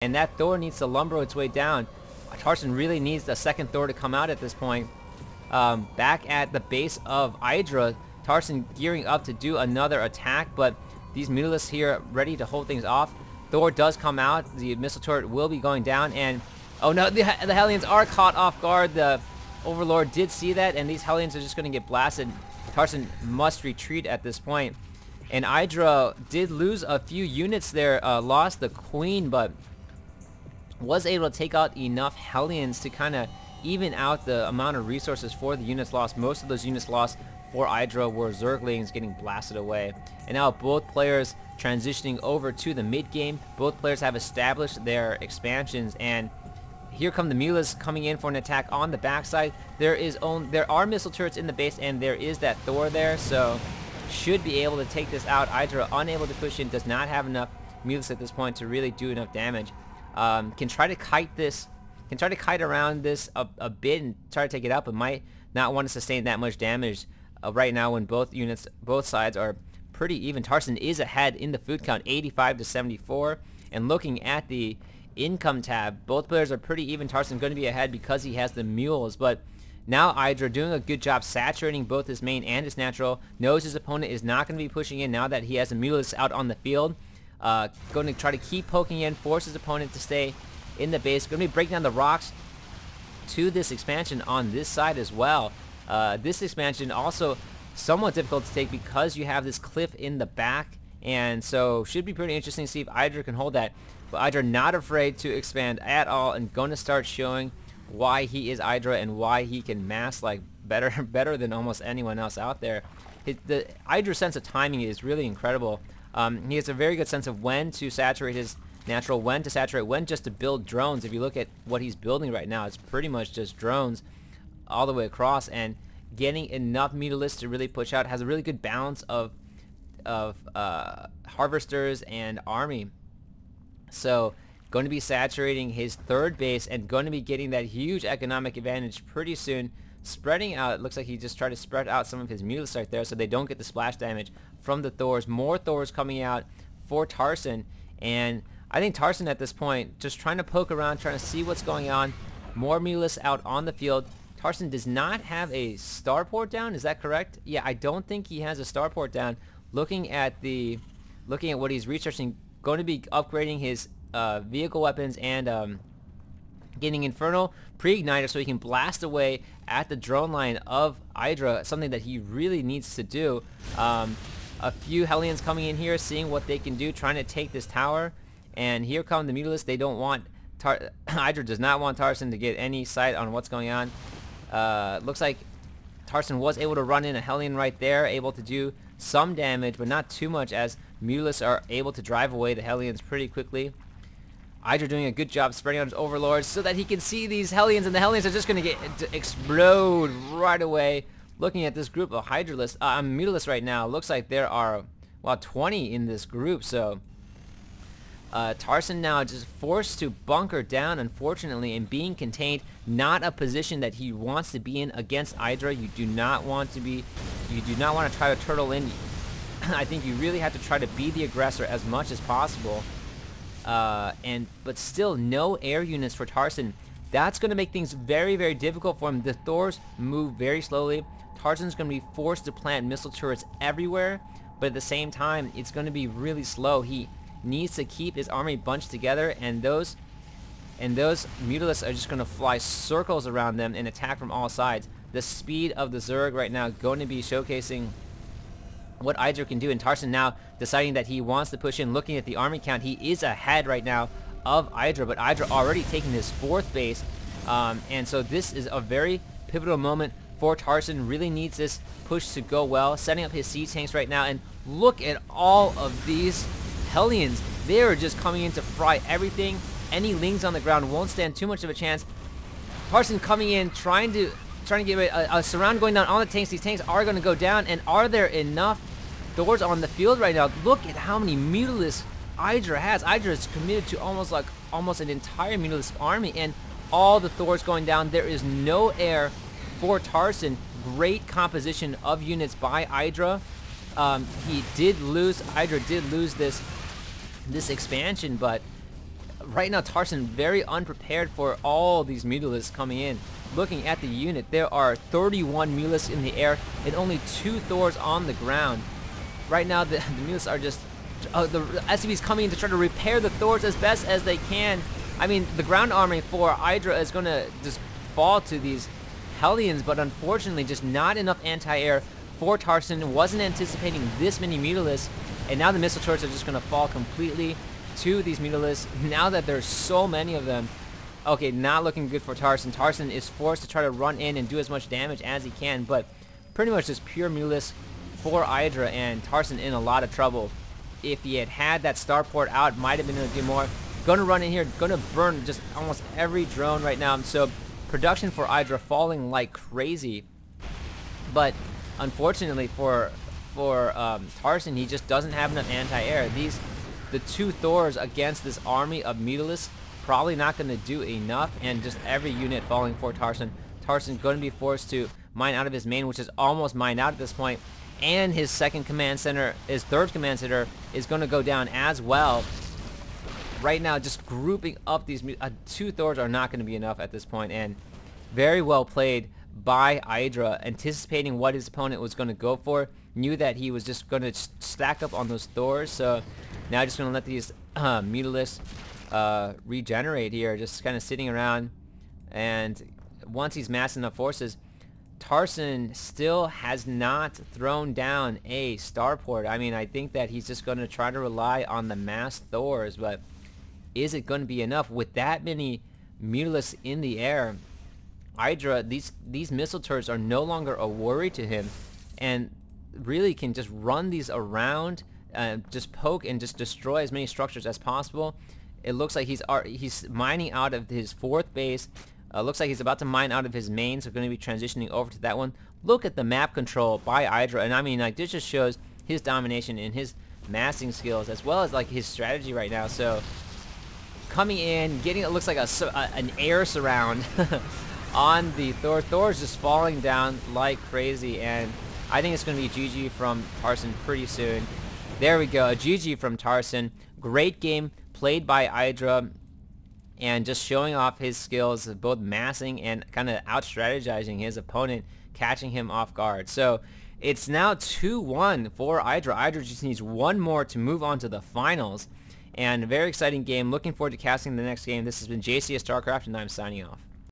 and that Thor needs to lumber its way down. Tarson really needs the second Thor to come out at this point. Back at the base of Idra, Tarson gearing up to do another attack, but these Mutalisks here ready to hold things off. Thor does come out. The missile turret will be going down, and oh no, the Hellions are caught off guard. The Overlord did see that, and these Hellions are just going to get blasted. Tarson must retreat at this point. And Idra did lose a few units there, lost the Queen, but was able to take out enough Hellions to kind of even out the amount of resources for the units lost. Most of those units lost for Idra were Zerglings getting blasted away. And now both players transitioning over to the mid game. Both players have established their expansions, and here come the Mutalisks coming in for an attack on the backside. There are missile turrets in the base, and there is that Thor there, so should be able to take this out. Idra unable to push in, does not have enough Mutalisks at this point to really do enough damage. Can try to kite around this a bit and try to take it out, but might not want to sustain that much damage right now when both sides are pretty even. Tarson is ahead in the food count, 85 to 74, and looking at the income tab, both players are pretty even. Tarson going to be ahead because he has the mules, but now Idra doing a good job saturating both his main and his natural. Knows his opponent is not going to be pushing in now that he has the Mutalisks out on the field. Going to try to keep poking in, force his opponent to stay in the base. Going to be breaking down the rocks to this expansion on this side as well. This expansion also somewhat difficult to take because you have this cliff in the back, and so should be pretty interesting to see if Idra can hold that. But Idra not afraid to expand at all, and going to start showing why he is Idra and why he can mass like better than almost anyone else out there. The Idra's sense of timing is really incredible. He has a very good sense of when to saturate his natural, when to saturate, when just to build drones. If you look at what he's building right now, it's pretty much just drones all the way across, and getting enough Mutalisks to really push out. Has a really good balance of harvesters and army. So going to be saturating his third base and going to be getting that huge economic advantage pretty soon. Spreading out, it looks like he just tried to spread out some of his Mutalisks right there so they don't get the splash damage from the Thors. More Thors coming out for Tarson, and I think Tarson at this point just trying to poke around, trying to see what's going on. More Mutalisks out on the field. Tarson does not have a starport down, is that correct? Yeah, I don't think he has a starport down. Looking at what he's researching, going to be upgrading his vehicle weapons and getting Infernal pre-igniter so he can blast away at the drone line of Idra, something that he really needs to do. A few Hellions coming in here, seeing what they can do, trying to take this tower, and here come the Mutalisks. They don't want Idra does not want Tarson to get any sight on what's going on. Looks like Tarson was able to run in a Hellion right there, able to do some damage, but not too much, as Mutalisks are able to drive away the Hellions pretty quickly. Idra doing a good job spreading out his overlords so that he can see these Hellions, and the Hellions are just going to explode right away. Looking at this group of Mutalisks right now, looks like there are, well, 20 in this group, so Tarson now just forced to bunker down, unfortunately, and being contained. Not a position that he wants to be in against Idra. You do not want to try to turtle in. I think you really have to try to be the aggressor as much as possible. But still no air units for Tarson. That's going to make things very, very difficult for him. The Thors move very slowly. Tarson's going to be forced to plant missile turrets everywhere, but at the same time, it's going to be really slow. He needs to keep his army bunched together, and those Mutalisks are just going to fly circles around them and attack from all sides. The speed of the Zerg right now going to be showcasing what Idra can do, and Tarson now deciding that he wants to push in. Looking at the army count, he is ahead right now of Idra, but Idra already taking his fourth base, and so this is a very pivotal moment for Tarson. Really needs this push to go well, setting up his siege tanks right now, and look at all of these Hellions. They are just coming in to fry everything. Any Lings on the ground won't stand too much of a chance. Tarson coming in, trying to get a surround going down on the tanks. These tanks are going to go down, and are there enough Thors on the field right now? Look at how many Mutalisks Idra has. Idra is committed to almost an entire Mutalisk army, and all the Thors going down. There is no air for Tarson. Great composition of units by Idra. Idra did lose this expansion, but right now Tarson very unprepared for all these Mutalisks coming in. Looking at the unit, there are 31 Mutalisks in the air and only 2 Thors on the ground. Right now the Mutalisks are just... the SCVs coming in to try to repair the Thors as best as they can. I mean, the ground army for Idra is going to just fall to these Hellions, but unfortunately just not enough anti-air for Tarson. Wasn't anticipating this many Mutalisks, and now the missile turrets are just going to fall completely to these Mutalisks now that there's so many of them. Okay, not looking good for Tarson. Tarson is forced to try to run in and do as much damage as he can, but pretty much just pure Mutalisk for Idra, and Tarson in a lot of trouble. If he had that starport out, might have been able to do more. Gonna run in here, gonna burn just almost every drone right now. So production for Idra falling like crazy. But unfortunately for Tarson, he just doesn't have enough anti-air. The 2 Thors against this army of Mutalisks probably not gonna do enough, and just every unit falling for Tarson. Tarson's gonna be forced to mine out of his main, which is almost mined out at this point. And his second command center, his third command center, is going to go down as well. Right now, just grouping up these 2 Thors are not going to be enough at this point, and very well played by Idra, anticipating what his opponent was going to go for. Knew that he was just going to stack up on those Thors, so now just going to let these Mutalisks regenerate here, just kind of sitting around. And once he's massed enough forces, Tarson still has not thrown down a starport. I mean, I think that he's just going to try to rely on the mass Thors, but is it going to be enough with that many Mutalisks in the air? Idra, these missile turrets are no longer a worry to him, and really can just run these around, just poke and just destroy as many structures as possible. It looks like he's mining out of his 4th base. Looks like he's about to mine out of his main, so going to be transitioning over to that one. Look at the map control by Idra, and I mean, like, this just shows his domination and his massing skills, as well as like his strategy right now. So coming in, getting, it looks like an air surround on the Thor. Thor's just falling down like crazy, and I think it's going to be GG from Tarson pretty soon. There we go, a GG from Tarson. Great game played by Idra, and just showing off his skills of both massing and kind of out-strategizing his opponent, catching him off guard. So it's now 2-1 for Idra. Idra just needs one more to move on to the finals. And a very exciting game. Looking forward to casting the next game. This has been JCS StarCraft, and I'm signing off.